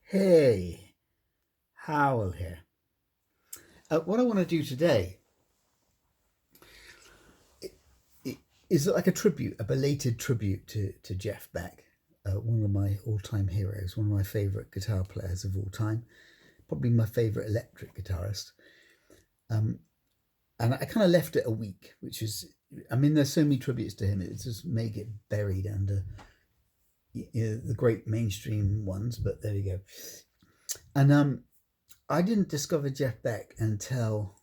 Hey, Howell here. What I want to do today is like a tribute, a belated tribute to Jeff Beck, one of my all-time heroes, one of my favourite guitar players of all time, probably my favourite electric guitarist. Um, and I kind of left it a week, which is, I mean, there's so many tributes to him, it just may get buried under the great mainstream ones, but there you go. And I didn't discover Jeff Beck until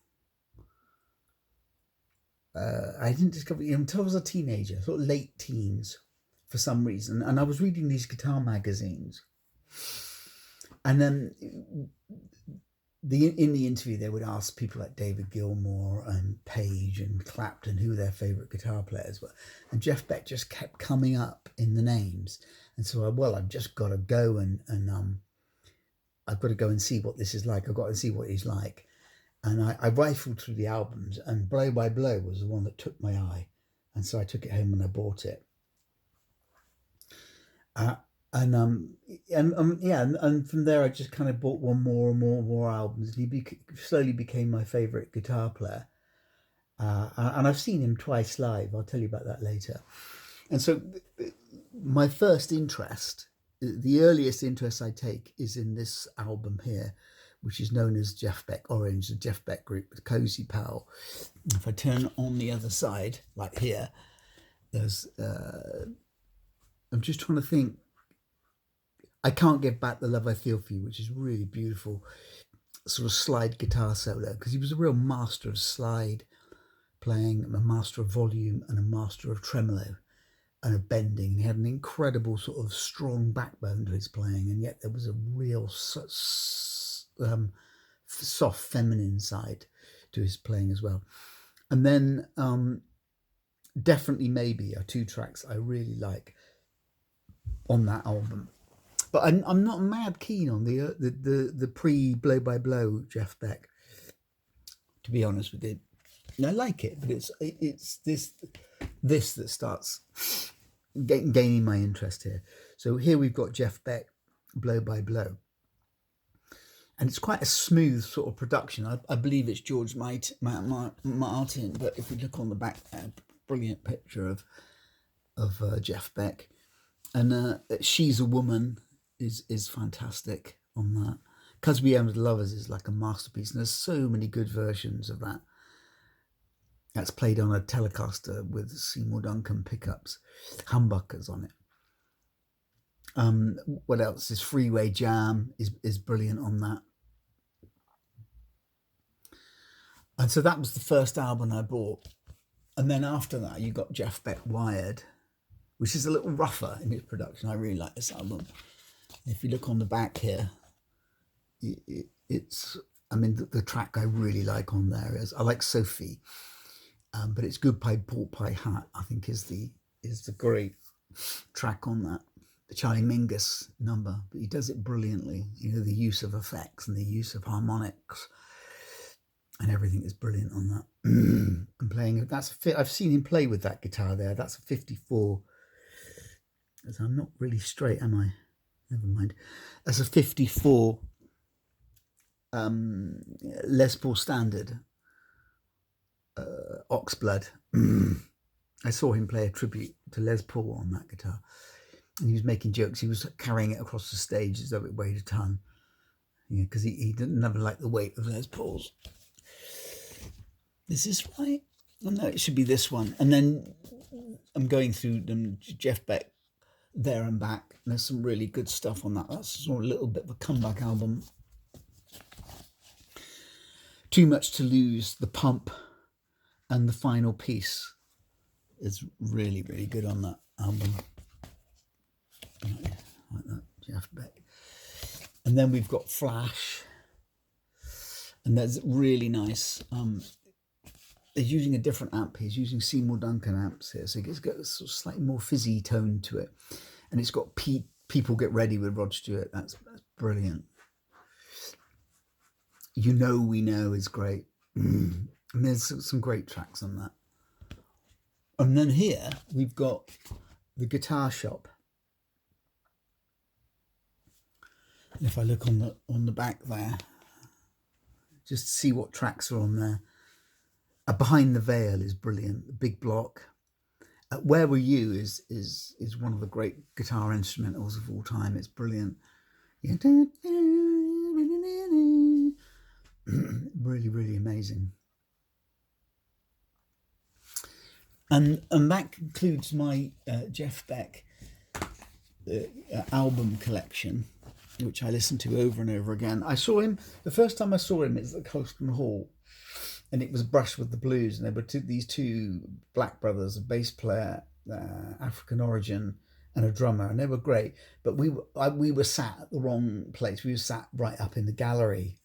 I was a teenager, sort of late teens, for some reason. And I was reading these guitar magazines, and then in the interview they would ask people like David Gilmour and Page and Clapton who their favourite guitar players were, and Jeff Beck just kept coming up in the names. And so I've just got to go and I've got to go and see what this is like. I've got to see what he's like. And I rifled through the albums, and Blow by Blow was the one that took my eye. And so I took it home and I bought it. And from there I just kind of bought more and more albums. And he slowly became my favourite guitar player. And I've seen him twice live. I'll tell you about that later. And so my first interest, the earliest interest I take, is in this album here, which is known as Jeff Beck Orange, the Jeff Beck group with Cozy Powell. If I turn on the other side, like here, there's, I'm just trying to think, I Can't Give Back the Love I Feel For You, which is really beautiful, sort of slide guitar solo, because he was a real master of slide playing, a master of volume and a master of tremolo and of bending. And he had an incredible sort of strong backbone to his playing, and yet there was a real soft feminine side to his playing as well. And then Definitely Maybe are two tracks I really like on that album. But I'm not mad keen on the pre Blow by Blow Jeff Beck, to be honest with you. I like it, but it's this that starts gaining my interest here. So here we've got Jeff Beck, Blow by Blow. And it's quite a smooth sort of production. I believe it's George Martin, but if we look on the back there, brilliant picture of Jeff Beck. And She's a Woman is fantastic on that. 'Cause We Am Lovers is like a masterpiece, and there's so many good versions of that. That's played on a Telecaster with Seymour Duncan pickups, humbuckers on it. What else is Freeway Jam is brilliant on that. And so that was the first album I bought. And then after that, you got Jeff Beck Wired, which is a little rougher in its production. I really like this album. If you look on the back here, it's, I mean, the track I really like on there is, I like Sophie, but it's Good Pie Pork Pie Hat, I think is the great track on that. The Charlie Mingus number, but he does it brilliantly. You know, the use of effects and the use of harmonics and everything is brilliant on that. And playing it, I've seen him play with that guitar there. That's a 54. As I'm not really straight, am I? Never mind. That's a 54 Les Paul Standard Oxblood. I saw him play a tribute to Les Paul on that guitar, and he was making jokes. He was carrying it across the stage as though it weighed a ton, because he didn't never like the weight of Les Paul's. Is this right? Oh, no, it should be this one. And then I'm going through them, Jeff Beck There and Back. There's some really good stuff on that. That's sort of a little bit of a comeback album. Too Much to Lose, The Pump, and The Final Piece is really, really good on that album. Like that, Jeff Beck. And then we've got Flash, and that's really nice. They're using a different amp. He's using Seymour Duncan amps here, so it's got a sort of slightly more fizzy tone to it. And it's got People Get Ready with Rod Stewart. That's brilliant. You Know We Know is great. And there's some great tracks on that. And then here we've got The Guitar Shop. if I look on the back there, just see what tracks are on there. Behind the Veil is brilliant. The Big Block. Where Were You is one of the great guitar instrumentals of all time. It's brilliant. Yeah. Really, really amazing. And that concludes my Jeff Beck album collection, which I listened to over and over again. I saw him, the first time I saw him, it was at Colston Hall, and it was Brush with the Blues, and there were these two black brothers, a bass player, African origin, and a drummer, and they were great. But we were sat at the wrong place. We were sat right up in the gallery,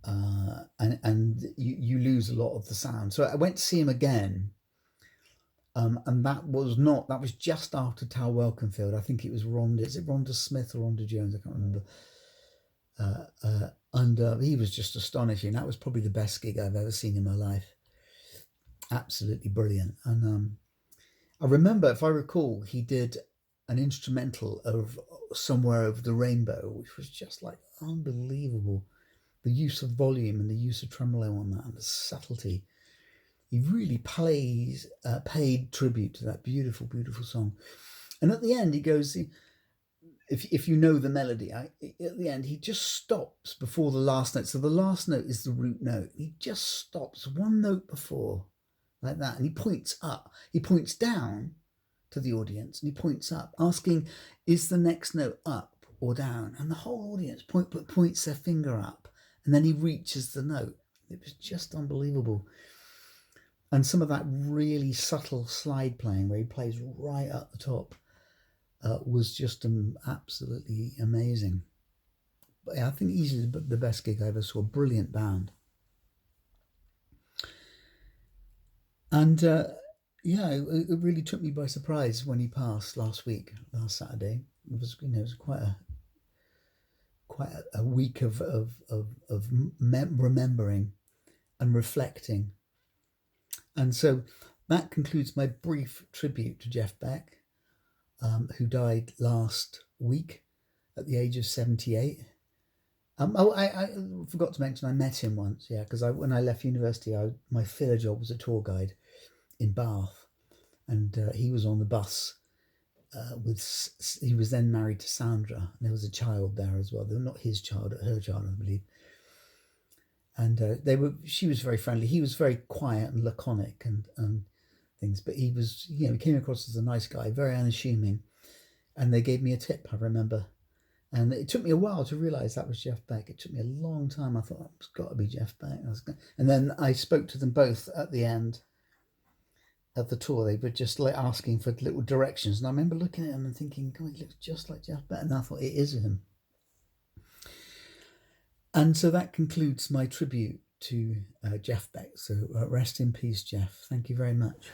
and you lose a lot of the sound. So I went to see him again, and that was just after Tal Welkenfield. I think it was Rhonda. Is it Rhonda Smith or Rhonda Jones? I can't remember. He was just astonishing. That was probably the best gig I've ever seen in my life. Absolutely brilliant. And I remember, if I recall, he did an instrumental of Somewhere Over the Rainbow, which was just like unbelievable. The use of volume and the use of tremolo on that, and the subtlety. He really paid tribute to that beautiful, beautiful song. And at the end, he goes, if you know the melody, at the end, he just stops before the last note. So the last note is the root note. He just stops one note before, like that, and he points up. He points down to the audience, and he points up, asking, is the next note up or down? And the whole audience points their finger up, and then he reaches the note. It was just unbelievable. And some of that really subtle slide playing, where he plays right up the top, was just absolutely amazing. But yeah, I think easily the best gig I ever saw. Brilliant band. And it really took me by surprise when he passed last Saturday. It was, it was quite a week of remembering and reflecting. And so that concludes my brief tribute to Jeff Beck, who died last week at the age of 78. I forgot to mention I met him once, because when I left university, my filler job was a tour guide in Bath, and he was on the bus he was then married to Sandra, and there was a child there as well. They were not his child, her child, I believe. And she was very friendly. He was very quiet and laconic and things, but he was, he came across as a nice guy, very unassuming. And they gave me a tip, I remember. And it took me a while to realise that was Jeff Beck. It took me a long time. I thought, it's got to be Jeff Beck. And then I spoke to them both at the end of the tour. They were just like asking for little directions. And I remember looking at him and thinking, God, he looks just like Jeff Beck. And I thought, it is him. And so that concludes my tribute to Jeff Beck. So rest in peace, Jeff. Thank you very much.